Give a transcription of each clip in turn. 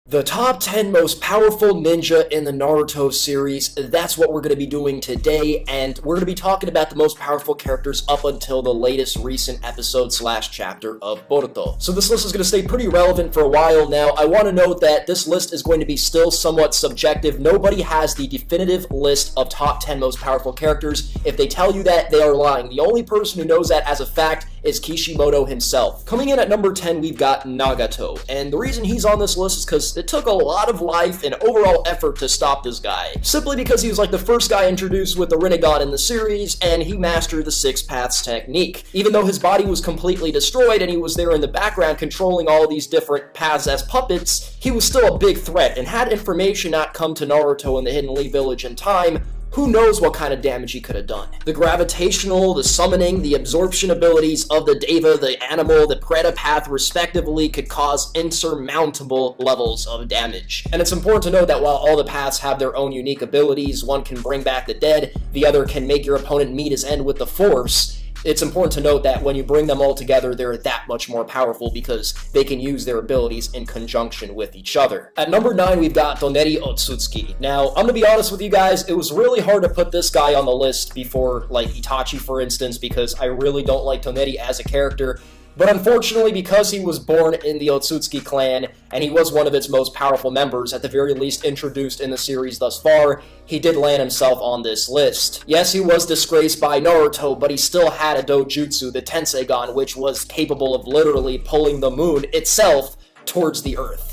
The top 10 most powerful ninja in the Naruto series, that's what we're going to be doing today, and we're going to be talking about the most powerful characters up until the latest recent episode / chapter of Boruto. So this list is going to stay pretty relevant for a while now. I want to note that this list is going to be still somewhat subjective. Nobody has the definitive list of top 10 most powerful characters. If they tell you that, they are lying. The only person who knows that as a fact is Kishimoto himself. Coming in at number 10, we've got Nagato, and the reason he's on this list is because it took a lot of life and overall effort to stop this guy. Simply because he was like the first guy introduced with the Rinnegan in the series, and he mastered the Six Paths technique. Even though his body was completely destroyed and he was there in the background controlling all these different paths as puppets, he was still a big threat, and had information not come to Naruto in the Hidden Leaf Village in time, who knows what kind of damage he could have done. The gravitational, the summoning, the absorption abilities of the Deva, the animal, the Preta path respectively could cause insurmountable levels of damage. And it's important to note that while all the paths have their own unique abilities, one can bring back the dead, the other can make your opponent meet his end with the Force, it's important to note that when you bring them all together, they're that much more powerful because they can use their abilities in conjunction with each other. At number 9, we've got Toneri Otsutsuki. Now, I'm gonna be honest with you guys, it was really hard to put this guy on the list before, like, Itachi, for instance, because I really don't like Toneri as a character. But unfortunately, because he was born in the Otsutsuki clan, and he was one of its most powerful members, at the very least introduced in the series thus far, he did land himself on this list. Yes, he was disgraced by Naruto, but he still had a dojutsu, the Tenseigan, which was capable of literally pulling the moon itself towards the earth.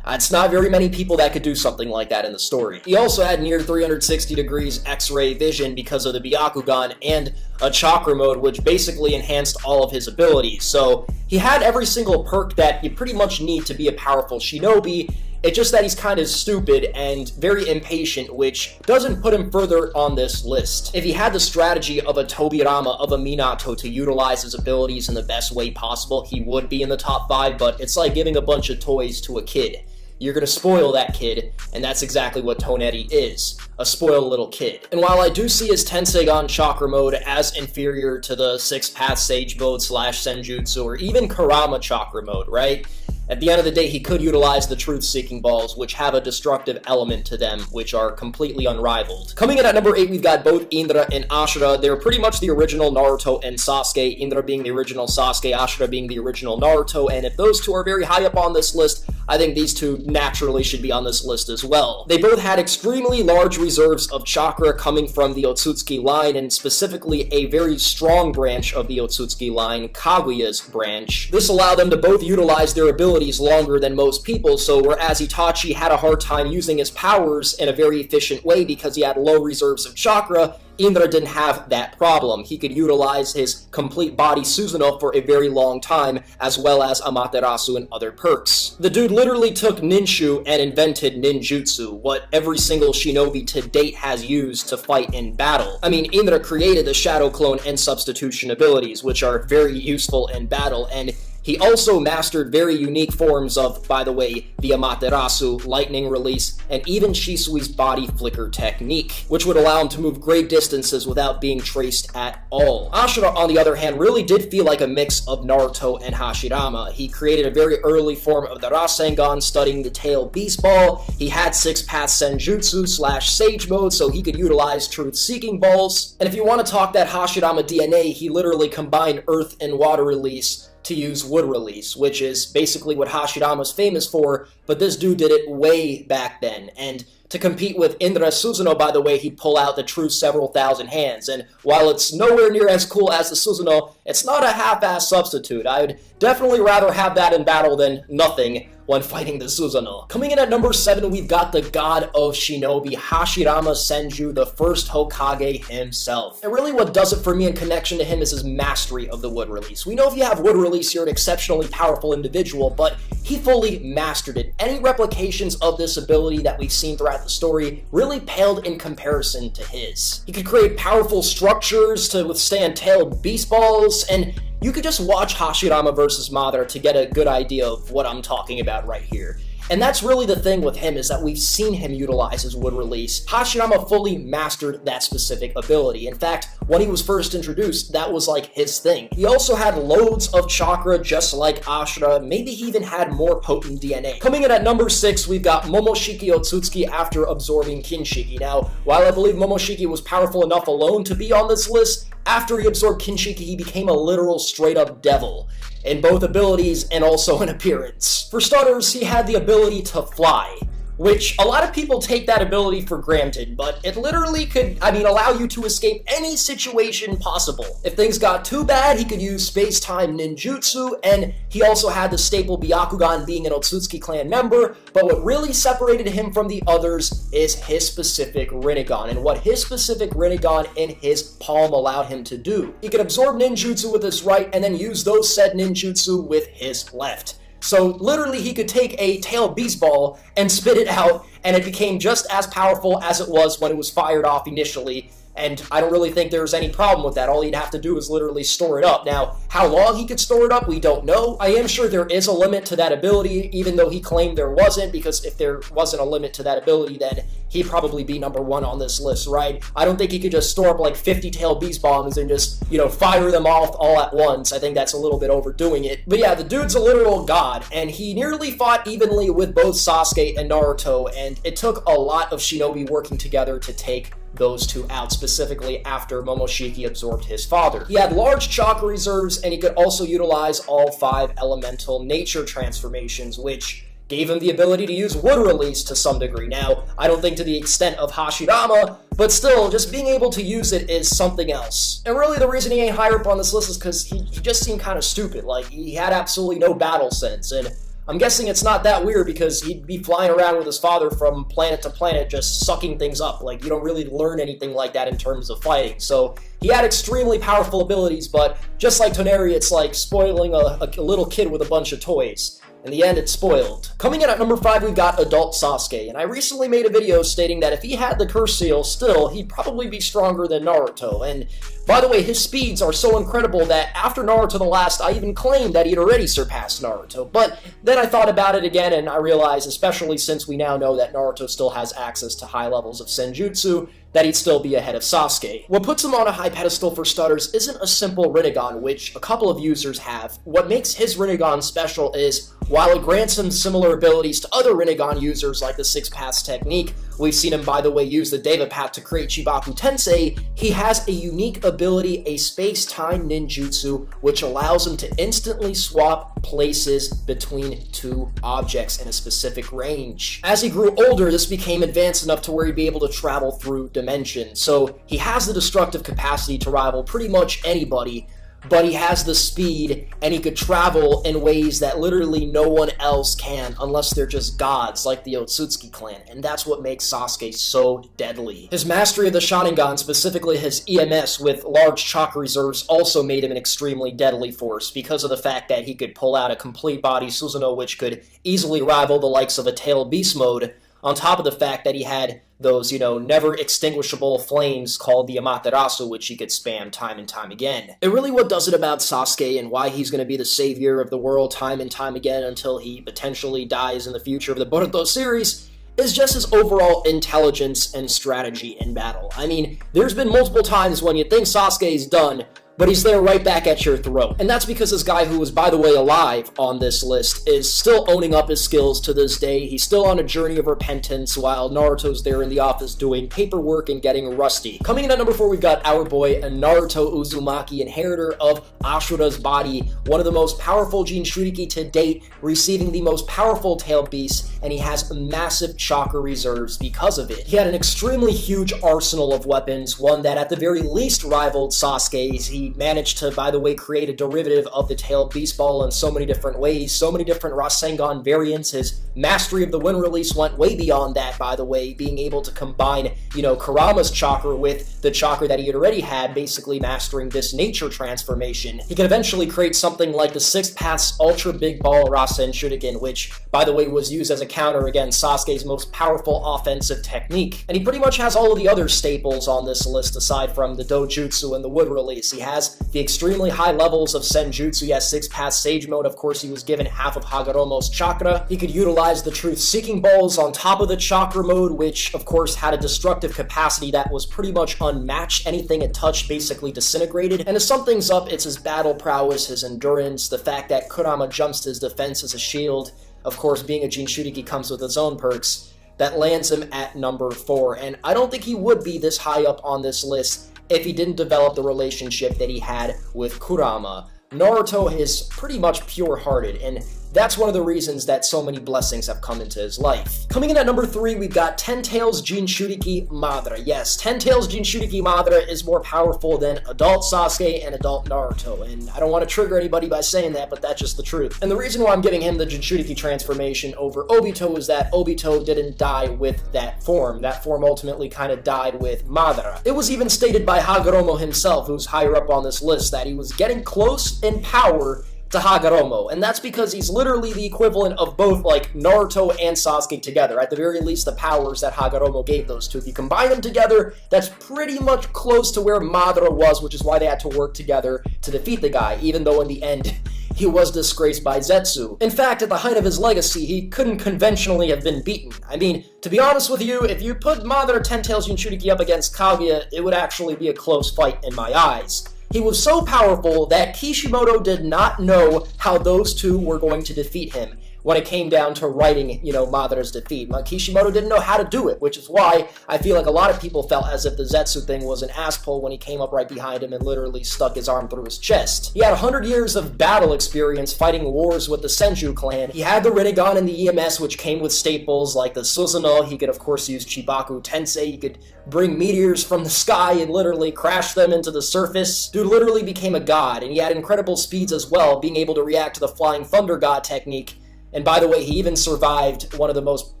It's not very many people that could do something like that in the story. He also had near 360 degrees X-ray vision because of the Byakugan and a chakra mode, which basically enhanced all of his abilities. So he had every single perk that you pretty much need to be a powerful shinobi. It's just that he's kind of stupid and very impatient, which doesn't put him further on this list. If he had the strategy of a Tobirama, of a Minato to utilize his abilities in the best way possible, he would be in the top 5, but it's like giving a bunch of toys to a kid. You're gonna spoil that kid, and that's exactly what Toneri is, a spoiled little kid. And while I do see his Tenseigan chakra mode as inferior to the Six Path Sage mode / Senjutsu, or even Kurama chakra mode, right? At the end of the day, he could utilize the Truth-Seeking Balls, which have a destructive element to them, which are completely unrivaled. Coming in at number 8, we've got both Indra and Ashura. They're pretty much the original Naruto and Sasuke, Indra being the original Sasuke, Ashura being the original Naruto, and if those two are very high up on this list, I think these two naturally should be on this list as well. They both had extremely large reserves of chakra coming from the Otsutsuki line, and specifically a very strong branch of the Otsutsuki line, Kaguya's branch. This allowed them to both utilize their abilities longer than most people, so whereas Itachi had a hard time using his powers in a very efficient way because he had low reserves of chakra, Indra didn't have that problem. He could utilize his complete body Susanoo for a very long time, as well as Amaterasu and other perks. The dude literally took Ninshu and invented ninjutsu, what every single shinobi to date has used to fight in battle. I mean, Indra created the Shadow Clone and Substitution abilities, which are very useful in battle, and he also mastered very unique forms of, by the way, the Amaterasu, Lightning Release, and even Shisui's Body Flicker technique, which would allow him to move great distances without being traced at all. Ashura, on the other hand, really did feel like a mix of Naruto and Hashirama. He created a very early form of the Rasengan, studying the Tail Beast Ball. He had Six Path Senjutsu / Sage mode, so he could utilize Truth-Seeking Balls. And if you want to talk that Hashirama DNA, he literally combined Earth and Water Release to use Wood Release, which is basically what Hashirama's famous for, but this dude did it way back then. And to compete with Indra's Susanoo, by the way, he'd pull out the true several thousand hands, and while it's nowhere near as cool as the Susanoo, it's not a half-ass substitute. I'd definitely rather have that in battle than nothing when fighting the Susanoo. Coming in at number 7, we've got the god of shinobi, Hashirama Senju, the first Hokage himself. And really what does it for me in connection to him is his mastery of the Wood Release. We know if you have Wood Release, you're an exceptionally powerful individual, but he fully mastered it. Any replications of this ability that we've seen throughout the story really paled in comparison to his. He could create powerful structures to withstand tailed beast balls, and you could just watch Hashirama vs. Madara to get a good idea of what I'm talking about right here. And that's really the thing with him, is that we've seen him utilize his wood release. Hashirama fully mastered that specific ability. In fact, when he was first introduced, that was like his thing. He also had loads of chakra, just like Ashura. Maybe he even had more potent DNA. Coming in at number 6, we've got Momoshiki Otsutsuki after absorbing Kinshiki. Now, while I believe Momoshiki was powerful enough alone to be on this list, after he absorbed Kinshiki, he became a literal straight-up devil, in both abilities and also in appearance. For starters, he had the ability to fly, which a lot of people take that ability for granted, but it literally could, allow you to escape any situation possible. If things got too bad, he could use space-time ninjutsu, and he also had the staple Byakugan, being an Otsutsuki clan member, but what really separated him from the others is his specific Rinnegan, and what his specific Rinnegan in his palm allowed him to do. He could absorb ninjutsu with his right, and then use those said ninjutsu with his left. So literally he could take a tail beast ball and spit it out, and it became just as powerful as it was when it was fired off initially. And I don't really think there's any problem with that. All he'd have to do is literally store it up. Now, how long he could store it up, we don't know. I am sure there is a limit to that ability, even though he claimed there wasn't, because if there wasn't a limit to that ability, then he'd probably be number 1 on this list, right? I don't think he could just store up like 50 tail beast bombs and just, fire them off all at once. I think that's a little bit overdoing it. But yeah, the dude's a literal god, and he nearly fought evenly with both Sasuke and Naruto, and it took a lot of shinobi working together to take those two out, specifically after Momoshiki absorbed his father. He had large chakra reserves, and he could also utilize all 5 elemental nature transformations, which gave him the ability to use wood release to some degree. Now, I don't think to the extent of Hashirama, but still, just being able to use it is something else. And really the reason he ain't higher up on this list is because he just seemed kind of stupid. Like, he had absolutely no battle sense, and I'm guessing it's not that weird because he'd be flying around with his father from planet to planet just sucking things up. Like, you don't really learn anything like that in terms of fighting. So he had extremely powerful abilities, but just like Toneri, it's like spoiling a little kid with a bunch of toys. In the end, it's spoiled. Coming in at number 5, we've got Adult Sasuke, and I recently made a video stating that if he had the Curse Seal still, he'd probably be stronger than Naruto. And by the way, his speeds are so incredible that after Naruto the Last, I even claimed that he'd already surpassed Naruto. But then I thought about it again, and I realized, especially since we now know that Naruto still has access to high levels of Senjutsu, that he'd still be ahead of Sasuke. What puts him on a high pedestal for starters isn't a simple Rinnegan, which a couple of users have. What makes his Rinnegan special is, while it grants him similar abilities to other Rinnegan users like the Six Paths technique, we've seen him, by the way, use the Deva Path to create Chibaku Tensei, he has a unique ability, a space-time ninjutsu, which allows him to instantly swap places between 2 objects in a specific range. As he grew older, this became advanced enough to where he'd be able to travel through dimensions, so he has the destructive capacity to rival pretty much anybody, but he has the speed, and he could travel in ways that literally no one else can, unless they're just gods, like the Otsutsuki clan, and that's what makes Sasuke so deadly. His mastery of the Sharingan, specifically his EMS with large chakra reserves, also made him an extremely deadly force, because of the fact that he could pull out a complete body Susanoo, which could easily rival the likes of a Tail Beast mode, on top of the fact that he had those, never extinguishable flames called the Amaterasu, which he could spam time and time again. And really what does it about Sasuke and why he's going to be the savior of the world time and time again until he potentially dies in the future of the Boruto series is just his overall intelligence and strategy in battle. I mean, there's been multiple times when you think Sasuke's done, but he's there right back at your throat. And that's because this guy, who was, by the way, alive on this list, is still owning up his skills to this day. He's still on a journey of repentance, while Naruto's there in the office doing paperwork and getting rusty. Coming in at number 4, we've got our boy Naruto Uzumaki, inheritor of Ashura's body, one of the most powerful Jinchuriki to date, receiving the most powerful tail beast, and he has massive chakra reserves because of it. He had an extremely huge arsenal of weapons, one that at the very least rivaled Sasuke's. He managed to, by the way, create a derivative of the tailed beast ball in so many different ways, so many different Rasengan variants. His mastery of the wind release went way beyond that, by the way, being able to combine, Kurama's chakra with the chakra that he had already had, basically mastering this nature transformation. He could eventually create something like the Six Paths Ultra Big Ball Rasen Shuriken, which, by the way, was used as a counter against Sasuke's most powerful offensive technique. And he pretty much has all of the other staples on this list aside from the Dojutsu and the wood release. He has the extremely high levels of Senjutsu. He has Six Paths Sage Mode. Of course, he was given half of Hagoromo's chakra. He could utilize utilized the truth-seeking balls on top of the chakra mode, which of course had a destructive capacity that was pretty much unmatched. Anything it touched basically disintegrated. And to sum things up, it's his battle prowess, his endurance, the fact that Kurama jumps to his defense as a shield. Of course, being a Jinchuriki comes with its own perks. That lands him at number 4, and I don't think he would be this high up on this list if he didn't develop the relationship that he had with Kurama. Naruto is pretty much pure-hearted, and that's one of the reasons that so many blessings have come into his life. Coming in at number 3, we've got Ten Tails Jinchuriki Madara. Yes, Ten Tails Jinchuriki Madara is more powerful than adult Sasuke and adult Naruto, and I don't want to trigger anybody by saying that, but that's just the truth. And the reason why I'm giving him the Jinchuriki transformation over Obito is that Obito didn't die with that form. That form ultimately kind of died with Madara. It was even stated by Hagoromo himself, who's higher up on this list, that he was getting close in power to Hagoromo, and that's because he's literally the equivalent of both, like, Naruto and Sasuke together. At the very least, the powers that Hagoromo gave those two. If you combine them together, that's pretty much close to where Madara was, which is why they had to work together to defeat the guy, even though in the end, he was disgraced by Zetsu. In fact, at the height of his legacy, he couldn't conventionally have been beaten. I mean, to be honest with you, if you put Madara Ten Tails Jinchuriki up against Kaguya, it would actually be a close fight in my eyes. He was so powerful that Kishimoto did not know how those two were going to defeat him when it came down to writing, Madara's defeat. Kishimoto didn't know how to do it, which is why I feel like a lot of people felt as if the Zetsu thing was an ass pull when he came up right behind him and literally stuck his arm through his chest. He had 100 years of battle experience fighting wars with the Senju clan. He had the Rinnegan and the EMS, which came with staples like the Susanoo. He could, of course, use Chibaku Tensei. He could bring meteors from the sky and literally crash them into the surface. Dude literally became a god, and he had incredible speeds as well, being able to react to the Flying Thunder God technique. And by the way, he even survived one of the most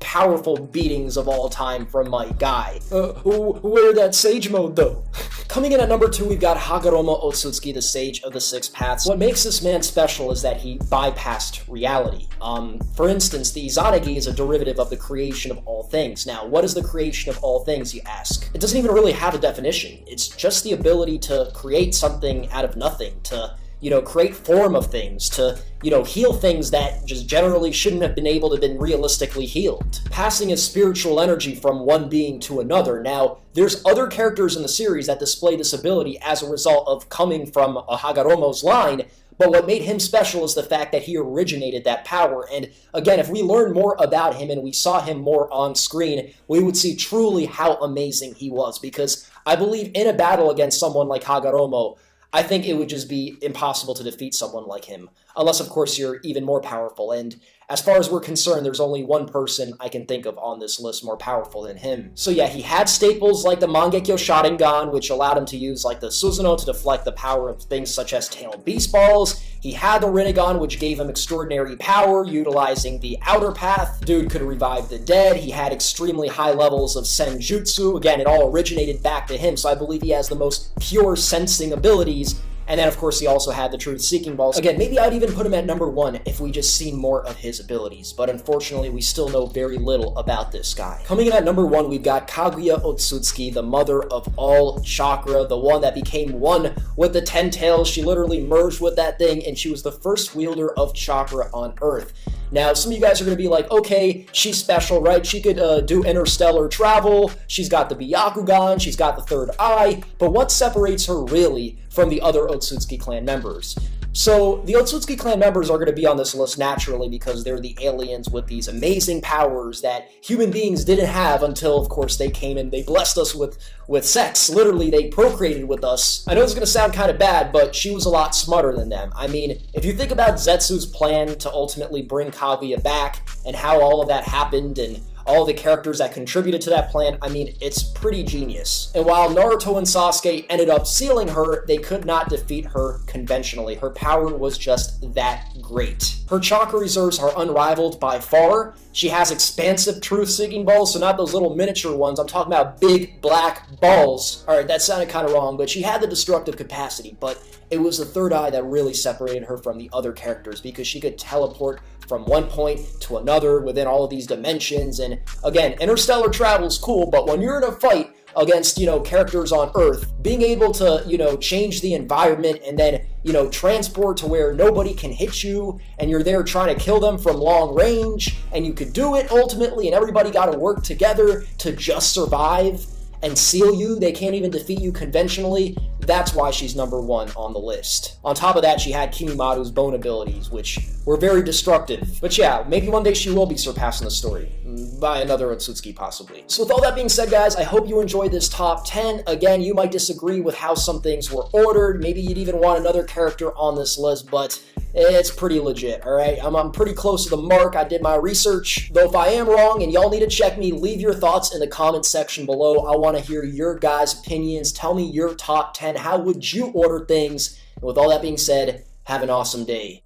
powerful beatings of all time from my guy. Where that Sage mode, though? Coming in at number 2, we've got Hagoromo Otsutsuki, the Sage of the Six Paths. What makes this man special is that he bypassed reality. For instance, the Izanagi is a derivative of the creation of all things. Now, what is the creation of all things, you ask? It doesn't even really have a definition. It's just the ability to create something out of nothing, to create form of things, to, heal things that just generally shouldn't have been able to have been realistically healed. Passing his spiritual energy from one being to another. Now, there's other characters in the series that display this ability as a result of coming from a Hagoromo's line, but what made him special is the fact that he originated that power. And again, if we learn more about him and we saw him more on screen, we would see truly how amazing he was. Because I believe in a battle against someone like Hagoromo, I think it would just be impossible to defeat someone like him. Unless, of course, you're even more powerful. And as far as we're concerned, there's only one person I can think of on this list more powerful than him. So yeah, he had staples like the Mangekyo Sharingan, which allowed him to use like the Susanoo to deflect the power of things such as tailed beast balls. He had the Rinnegan, which gave him extraordinary power, utilizing the outer path. Dude could revive the dead. He had extremely high levels of senjutsu. Again, it all originated back to him, so I believe he has the most pure sensing abilities. And then, of course, he also had the Truth-Seeking Balls. Again, maybe I'd even put him at number 1 if we just seen more of his abilities. But unfortunately, we still know very little about this guy. Coming in at number 1, we've got Kaguya Otsutsuki, the mother of all chakra, the one that became one with the 10 tails. She literally merged with that thing, and she was the first wielder of chakra on Earth. Now, some of you guys are going to be like, okay, she's special, right? She could do interstellar travel, she's got the Byakugan, she's got the third eye, but what separates her really from the other Otsutsuki clan members? So, the Otsutsuki clan members are going to be on this list naturally because they're the aliens with these amazing powers that human beings didn't have until, of course, they came and they blessed us with sex. Literally, they procreated with us. I know this is going to sound kind of bad, but she was a lot smarter than them. I mean, if you think about Zetsu's plan to ultimately bring Kaguya back and how all of that happened and all the characters that contributed to that plan, I mean, it's pretty genius. And while Naruto and Sasuke ended up sealing her, they could not defeat her conventionally. Her power was just that great. Her chakra reserves are unrivaled by far. She has expansive truth-seeking balls, so not those little miniature ones. I'm talking about big black balls. Alright, that sounded kind of wrong, but she had the destructive capacity, but it was the third eye that really separated her from the other characters because she could teleport from one point to another within all of these dimensions. And again, interstellar travel is cool, but when you're in a fight against, characters on Earth, being able to, change the environment and then, transport to where nobody can hit you, and you're there trying to kill them from long range, and you could do it ultimately, and everybody got to work together to just survive and seal you. They can't even defeat you conventionally. That's why she's number 1 on the list. On top of that, she had Kimimato's bone abilities, which were very destructive. But yeah, maybe one day she will be surpassed in the story. By another Otsutsuki, possibly. So with all that being said, guys, I hope you enjoyed this top 10. Again, you might disagree with how some things were ordered. Maybe you'd even want another character on this list, but it's pretty legit, alright? I'm pretty close to the mark. I did my research. Though if I am wrong and y'all need to check me, leave your thoughts in the comment section below. I want to hear your guys' opinions. Tell me your top 10. How would you order things? And with all that being said, have an awesome day.